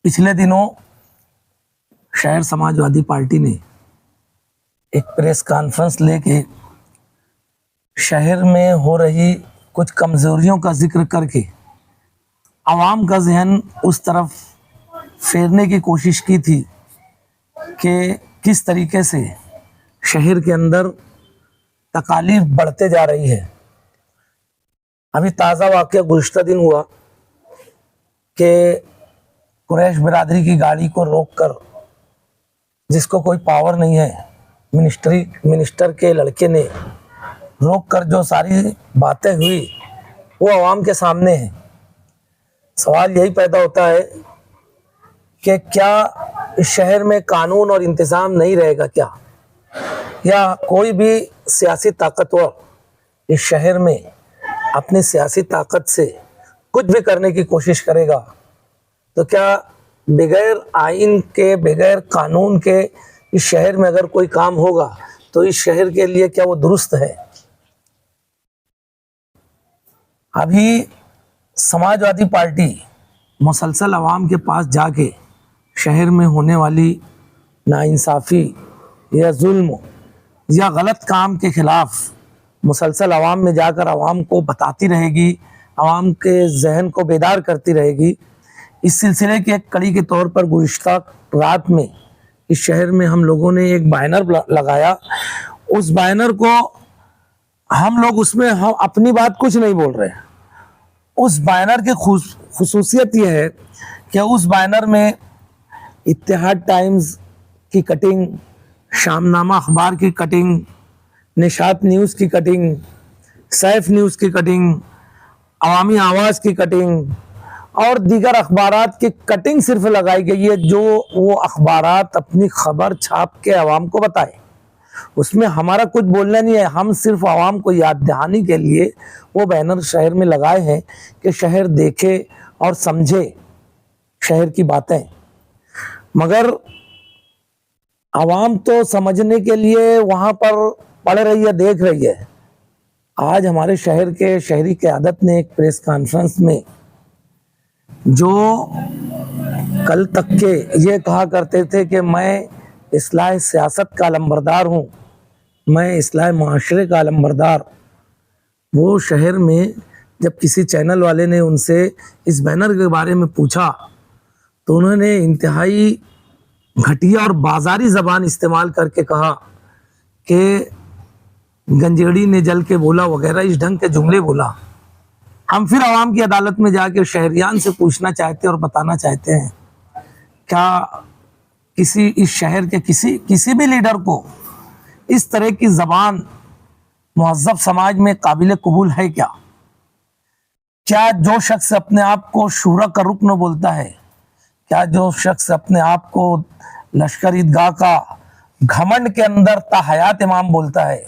पिछले दिनों शहर समाजवादी पार्टी ने एक प्रेस कॉन्फ्रेंस लेके शहर में हो रही कुछ कमजोरियों का जिक्र करके आवाम का जहन उस तरफ फेरने की कोशिश की थी कि किस तरीके से शहर के अंदर तकालीफ बढ़ते जा रही है। अभी ताज़ा वाक़या गुज़िश्ता दिन हुआ कि कुरैश बिरादरी की गाड़ी को रोककर, जिसको कोई पावर नहीं है, मिनिस्टर के लड़के ने रोककर जो सारी बातें हुई वो आवाम के सामने है। सवाल यही पैदा होता है कि क्या इस शहर में कानून और इंतज़ाम नहीं रहेगा क्या, या कोई भी सियासी ताकतवर इस शहर में अपनी सियासी ताकत से कुछ भी करने की कोशिश करेगा तो क्या बगैर आइन के, बगैर कानून के इस शहर में अगर कोई काम होगा तो इस शहर के लिए क्या वो दुरुस्त है? अभी समाजवादी पार्टी मुसलसल आवाम के पास जाके शहर में होने वाली नाइंसाफ़ी या जुल्म या गलत काम के खिलाफ मुसलसल आवाम में जाकर आवाम को बताती रहेगी, आवाम के जहन को बेदार करती रहेगी। इस सिलसिले की एक कड़ी के तौर पर गुज़िश्ता रात में इस शहर में हम लोगों ने एक बैनर लगाया। उस बैनर को हम लोग उसमें हम अपनी बात कुछ नहीं बोल रहे हैं। उस बैनर की खुसूसियत यह है कि उस बैनर में इत्तेहाद टाइम्स की कटिंग, शामनामा अखबार की कटिंग, निशात न्यूज़ की कटिंग, सैफ न्यूज़ की कटिंग, अवामी आवाज़ की कटिंग और दीगर अखबारात की कटिंग सिर्फ लगाई गई है, जो वो अखबारात अपनी खबर छाप के आवाम को बताए। उसमें हमारा कुछ बोलना नहीं है, हम सिर्फ आवाम को याद दहानी के लिए वो बैनर शहर में लगाए हैं कि शहर देखे और समझे शहर की बातें। मगर आवाम तो समझने के लिए वहाँ पर पढ़ रही है, देख रही है। आज हमारे शहर के शहरी क़यादत ने एक प्रेस कॉन्फ्रेंस में, जो कल तक के ये कहा करते थे कि मैं इस्लाह सियासत का अलंबरदार हूँ, मैं इस्लाह माशरे का अलंबरदार, वो शहर में जब किसी चैनल वाले ने उनसे इस बैनर के बारे में पूछा तो उन्होंने इंतहाई घटिया और बाजारी ज़बान इस्तेमाल करके कहा कि गंजेड़ी ने जल के बोला वगैरह, इस ढंग के जुमले बोला। हम फिर आवाम की अदालत में जाके शहरियान से पूछना चाहते हैं और बताना चाहते हैं, क्या किसी इस शहर के किसी भी लीडर को इस तरह की ज़बान मुहज़्ज़ब समाज में काबिल कबूल है क्या? क्या जो शख्स अपने आप को शूरा का रुकन बोलता है, क्या जो शख्स अपने आप को लश्कर ईदगाह का घमंड के अंदर ताहयात इमाम बोलता है,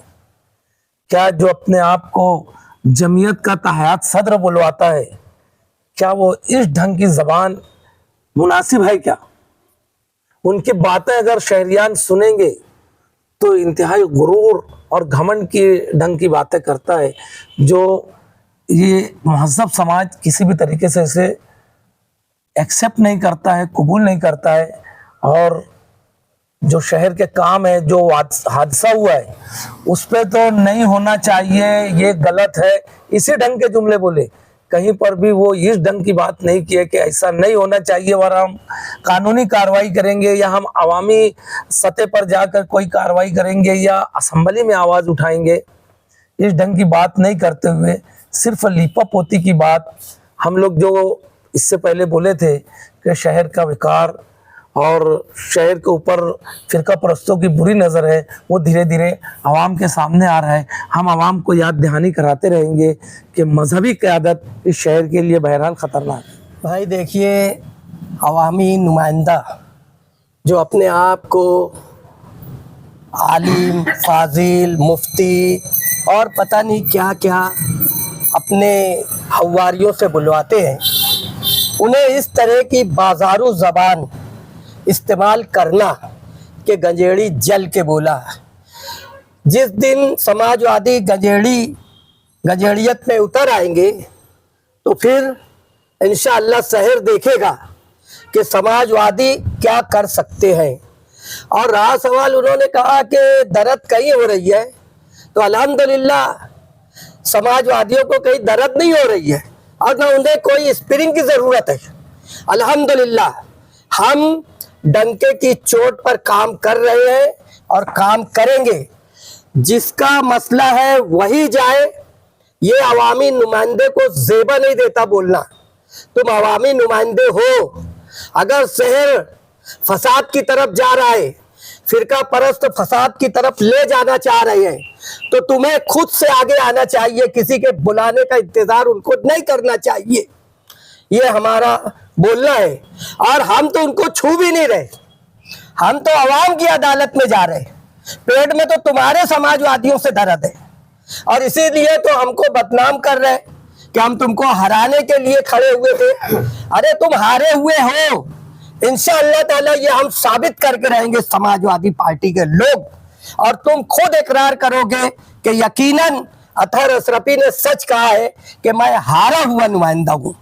क्या जो अपने आप को जमीयत का ताहयात सदर बुलवाता है, क्या वो इस ढंग की ज़बान मुनासिब है क्या? उनकी बातें अगर शहरियान सुनेंगे तो इंतहाई गुरूर और घमंड की ढंग की बातें करता है, जो ये महज़्ज़ब समाज किसी भी तरीके से इसे एक्सेप्ट नहीं करता है, कबूल नहीं करता है। और जो शहर के काम है, जो हादसा हुआ है, उस पर तो नहीं होना चाहिए, ये गलत है, इसी ढंग के जुमले बोले। कहीं पर भी वो इस ढंग की बात नहीं की है कि ऐसा नहीं होना चाहिए और हम कानूनी कार्रवाई करेंगे या हम अवामी सतह पर जाकर कोई कार्रवाई करेंगे या असम्बली में आवाज़ उठाएंगे। इस ढंग की बात नहीं करते हुए सिर्फ लीपा पोती की बात, हम लोग जो इससे पहले बोले थे कि शहर का विकार और शहर के ऊपर फ़िरका परस्तों की बुरी नज़र है, वो धीरे धीरे आवाम के सामने आ रहा है। हम आवाम को याद दहानी कराते रहेंगे कि मजहबी क़यादत इस शहर के लिए बहरहाल ख़तरनाक है। भाई देखिए, अवामी नुमाइंदा जो अपने आप को आलिम, फाजिल, मुफ्ती और पता नहीं क्या क्या अपने हवारियों से बुलवाते हैं, उन्हें इस तरह की बाजारू ज़बान इस्तेमाल करना कि गंजेड़ी जल के बोला। जिस दिन समाजवादी गंजेड़ियत में उतर आएंगे तो फिर इंशाअल्लाह शहर देखेगा کہ समाजवादी क्या कर सकते हैं। और रहा सवाल, उन्होंने कहा कि दर्द कहीं हो रही है, तो अल्हम्दुलिल्लाह समाजवादियों को कहीं दर्द नहीं हो रही है और न उन्हें कोई स्प्रिंग की ज़रूरत है। अल्हम्दुलिल्लाह हम डंके की चोट पर काम कर रहे हैं और काम करेंगे। जिसका मसला है वही जाए, ये अवामी नुमाइंदे को ज़ेबा नहीं देता बोलना। तुम अवामी नुमाइंदे हो, अगर शहर फसाद की तरफ जा रहा है, फिरका परस्त फसाद की तरफ ले जाना चाह रहे हैं, तो तुम्हें खुद से आगे आना चाहिए, किसी के बुलाने का इंतजार उनको नहीं करना चाहिए। ये हमारा बोलना है। और हम तो उनको छू भी नहीं रहे, हम तो अवाम की अदालत में जा रहे हैं। पेट में तो तुम्हारे समाजवादियों से दर्द है और इसीलिए तो हमको बदनाम कर रहे हैं कि हम तुमको हराने के लिए खड़े हुए थे। अरे तुम हारे हुए हो, इंशाअल्लाह ताला ये हम साबित करके रहेंगे समाजवादी पार्टी के लोग, और तुम खुद इकरार करोगे कि यकीनन अतहर अशरफी ने सच कहा है कि मैं हारा हुआ नुमाइंदा हूँ।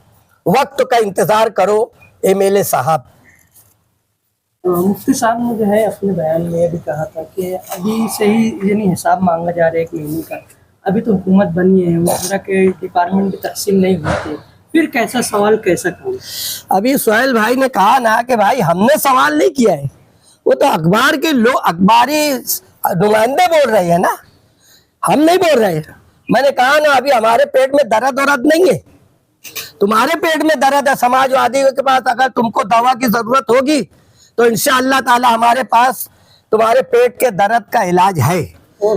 वक्त का इंतजार करो एमएलए साहब। मुफ्ती साहब ने जो है अपने बयान में ये भी कहा था कि अभी से ही यानी हिसाब मांगा जा रहा है 1 महीने का, अभी तो हुकूमत बनी है, मुजरा के डिपार्टमेंट की तकसीम नहीं हुई थी, फिर कैसा सवाल कैसा कहूँ। अभी सोहेल भाई ने कहा ना कि भाई हमने सवाल नहीं किया है, वो तो अखबार के लोग, अखबारी नुमाइंदे बोल रहे हैं ना, हम नहीं बोल रहे हैं। मैंने कहा ना अभी हमारे पेट में दर्द नहीं है, तुम्हारे पेट में दर्द है। समाजवादियों के पास अगर तुमको दवा की जरूरत होगी तो इंशाअल्लाह ताला हमारे पास तुम्हारे पेट के दर्द का इलाज है।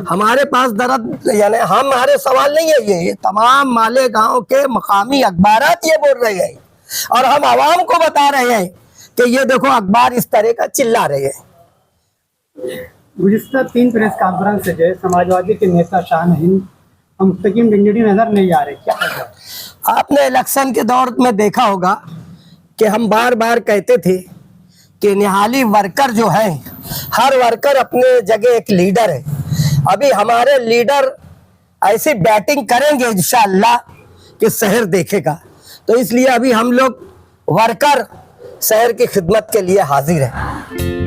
हमारे पास दर्द यानी हमारे सवाल नहीं है, ये तमाम मालेगांव के मकामी अखबारात ये बोल रहे हैं और हम आवाम को बता रहे हैं कि ये देखो अखबार इस तरह का चिल्ला रहे हैं। गुज़िश्ता 3 प्रेस कॉन्फ्रेंस से जो है समाजवादी के नेता शान हिंद और मुस्तकीम गंजड़ी नजर नहीं आ रहे, क्या वजह? आपने इलेक्शन के दौर में देखा होगा कि हम बार बार कहते थे कि निहाली वर्कर जो है, हर वर्कर अपने जगह एक लीडर है। अभी हमारे लीडर ऐसी बैटिंग करेंगे इंशाअल्लाह कि शहर देखेगा, तो इसलिए अभी हम लोग वर्कर शहर की खिदमत के लिए हाजिर हैं।